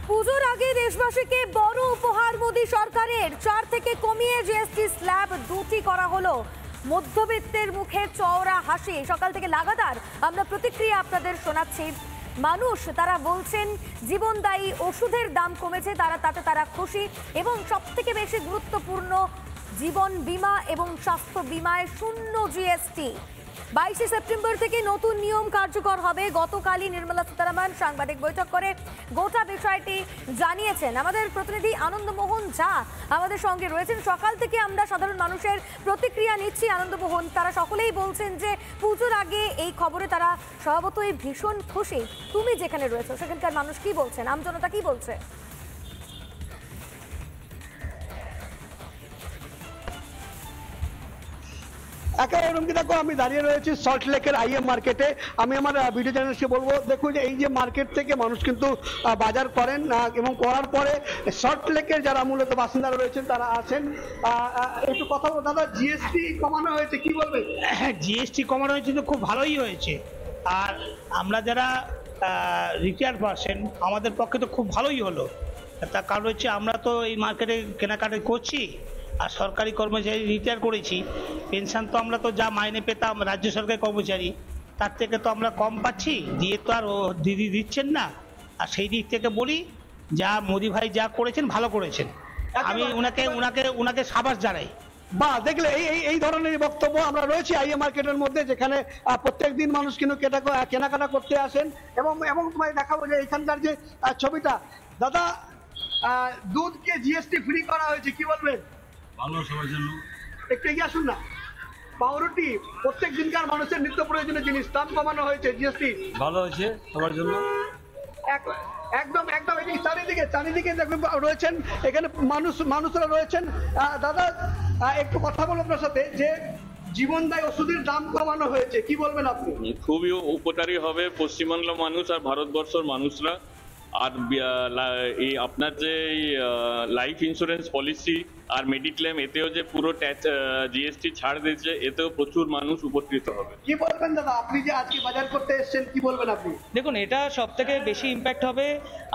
পুজোর আগে দেশবাসীকে বড় উপহার মোদী সরকারের 4 থেকে কমিয়ে জিএসটি স্ল্যাব 2টি করা হলো। মধ্যবিত্তের মুখে চওড়া হাসি। সকাল থেকে লাগাতার আমরা প্রতিক্রিয়া আপনাদের শোনাচ্ছি। মানুষ তারা বলছেন জীবনদায়ী ওষুধের দাম কমেছে, তারা খুশি এবং সবথেকে বেশি গুরুত্বপূর্ণ জীবন বীমা এবং স্বাস্থ্য বীমায় শূন্য জিএসটি। 22 সেপ্টেম্বর থেকে নতুন নিয়ম কার্যকর হবে। গতকালই নির্মলা সীতারামন সাংবাদিক বৈঠক করে গোটা বিষয়টি জানিয়েছেন। আমাদের প্রতিনিধি আনন্দমোহন ঝা আমাদের সঙ্গে রয়েছেন। সকাল থেকে আমরা সাধারণ মানুষের প্রতিক্রিয়া নিচ্ছি। আনন্দমোহন, তারা সকলেই বলছেন যে পুজোর আগে এই খবরে তারা স্বভাবতই ভীষণ খুশি। তুমি যেখানে রয়েছো সেখানকার মানুষ কি বলছেন, আমজনতা কি বলছে? দেখো, আমি দাঁড়িয়ে রয়েছি সল্টলেকের আইএম মার্কেটে। আমি আমার ভিডিও চ্যানেলকে বলবো, দেখুন যে এই যে মার্কেট থেকে মানুষ কিন্তু বাজার করেন এবং করার পরে সল্টলেকের যারা মূলত বাসিন্দারা রয়েছেন তারা আছেন। একটু কথা বলবো দাদা, জিএসটি কমানো হয়েছে, কি বলবেন? হ্যাঁ, জিএসটি কমানো হয়েছে তো খুব ভালোই হয়েছে। আর আমরা যারা রিটায়ার্ড পারসন আমাদের পক্ষে তো খুব ভালোই হলো। তার কারণ হচ্ছে আমরা তো এই মার্কেটে কেনাকাটা করছি, আর সরকারি কর্মচারী রিটায়ার করেছি। পেনশন তো আমরা তো যা মাইনে পেতাম রাজ্য সরকারি কর্মচারী তার থেকে তো আমরা কম পাচ্ছি, দিয়ে তো আর দিদি দিচ্ছেন না। আর সেই দিক থেকে বলি, যা মোদি ভাই যা করেছেন ভালো করেছেন। আমি উনাকে সাবাস জানাই। বা দেখলে এই ধরনের বক্তব্য। আমরা রয়েছি আইএম মার্কেটের মধ্যে, যেখানে প্রত্যেক দিন মানুষ কিন্তু কেনাকাটা করতে আসেন এবং তোমায় দেখাবো যে এখানকার যে ছবিটা। দাদা, দুধকে জিএসটি ফ্রি করা হয়েছে, কি বলবেন? ভালো সবার জন্য। একটু এগিয়ে আসুন না। পাউরুটি, প্রত্যেক দিনকার মানুষের নিত্য প্রয়োজনীয় জিনিস, দাম কমানো হয়েছে, জিএসটি ভালো হয়েছে সবার জন্য। একদম চারিদিকে দেখবেন রয়েছেন, এখানে মানুষরা রয়েছেন। দাদা, একটু কথা বলবো আপনার সাথে যে জীবনদায়ী ওষুধের দাম কমানো হয়েছে, কি বলবেন আপনি? খুবই উপকারী হবে পশ্চিমবাংলার মানুষ আর ভারতবর্ষের মানুষরা। আর এই আপনার যে লাইফ ইন্স্যুরেন্স পলিসি আর মেডিক্লেম, এতেও যে পুরো জিএসটি ছাড় দিয়েছে, এতেও প্রচুর মানুষ উপকৃত হবে। কি বলবেন দাদা, আপনি যে আজকে বাজার করতে এসেছেন, কি বলবেন আপনি? দেখুন, এটা সব থেকে বেশি ইম্প্যাক্ট হবে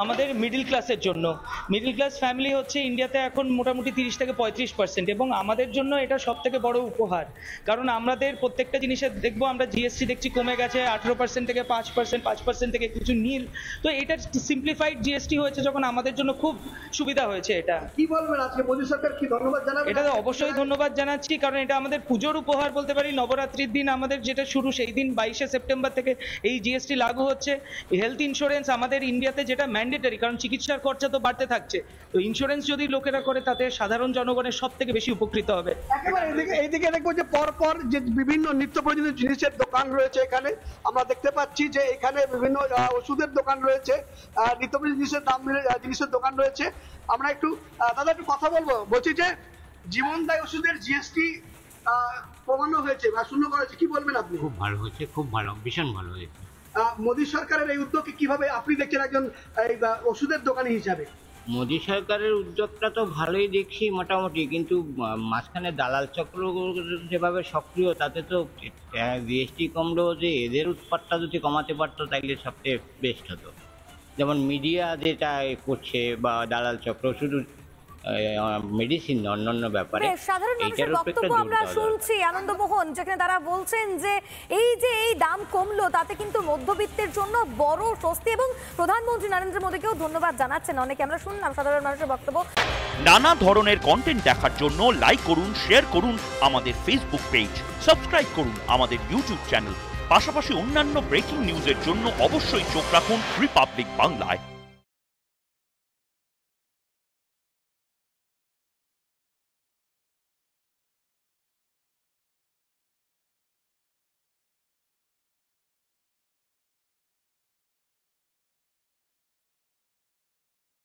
আমাদের মিডল ক্লাসের জন্য। মিডল ক্লাস ফ্যামিলি হচ্ছে ইন্ডিয়াতে এখন মোটামুটি 30 থেকে 35%, এবং আমাদের জন্য এটা সব থেকে বড় উপহার। কারণ আমাদের প্রত্যেকটা জিনিসের দেখবো আমরা জিএসটি দেখছি কমে গেছে 18% থেকে 5%, 5% থেকে কিছু নীল। তো এটা সিম্পলিফাইড জিএসটি হয়েছে যখন, আমাদের জন্য খুব সুবিধা হয়েছে। এটা কি বলবেন আজকে মোদী সরকার কি ধন্যবাদ জানাবেন? এটা তো অবশ্যই ধন্যবাদ জানাচ্ছি, কারণ এটা আমাদের পুজোর উপহার বলতে পারি। নবরাত্রির দিন আমাদের যেটা শুরু, সেই দিন 22 সেপ্টেম্বর থেকে এই জিএসটি লাগু হচ্ছে। হেলথ ইন্স্যুরেন্স আমাদের ইন্ডিয়াতে যেটা ম্যান্ডেটরি, কারণ চিকিৎসার খরচা তো বাড়তে থাকছে। তো ইন্স্যুরেন্স যদি লোকেরা করে, তাতে সাধারণ জনগণের সব থেকে বেশি উপকৃত হবে। একেবারে এইদিকে দেখবো যে পরপর যে বিভিন্ন নিত্য প্রয়োজনীয় জিনিসের দোকান রয়েছে। এখানে আমরা দেখতে পাচ্ছি যে এখানে বিভিন্ন ওষুধের দোকান রয়েছে, নিত্য প্রয়োজনীয় জিনিসের দোকান রয়েছে। আমরা একটু দাদা একটু কথা বলবো, বলছি যে জীবনদায়ী ওষুধের জিএসটি কমানো হয়েছে বা শূন্য করা হয়েছে, কি বলবেন আপনি? খুব ভালো হয়েছে, খুব ভালো, ভীষণ ভালো হয়েছে। মোদী সরকারের এই উদ্যোগকে কিভাবে আপনি দেখছেন একজন ওষুধের দোকানি হিসাবে? মোদী সরকারের উদ্যোগটা তো ভালোই দেখছি মোটামুটি, কিন্তু মাঝখানে দালাল চক্র যেভাবে সক্রিয়, তাতে তো জিএসটি কমলেও যে এদের উৎপাদটা যদি কমাতে পারতো তাইলে সবচেয়ে বেস্ট হতো। যেমন মিডিয়া যেটা করছে বা দালাল চক্র, শুধু মেডিসিন না, অন্যান্য ব্যাপারে সাধারণ মানুষের বক্তব্য আমরা শুনছি। আনন্দমোহন, যেখানে তারা বলছেন যে এই দাম কমলো, তাতে কিন্তু মধ্যবিত্তের জন্য বড় স্বস্তি, এবং প্রধানমন্ত্রী নরেন্দ্র মোদীকেও ধন্যবাদ জানাচ্ছেন অনেকে। আমরা শুনলাম সাধারণ মানুষের বক্তব্য। নানা ধরনের কন্টেন্ট দেখার জন্য লাইক করুন, শেয়ার করুন আমাদের ফেসবুক পেজ, সাবস্ক্রাইব করুন আমাদের ইউটিউব চ্যানেল। পাশাপাশি অন্যান্য ব্রেকিং নিউজের জন্য অবশ্যই চোখ রাখুন রিপাবলিক বাংলায়।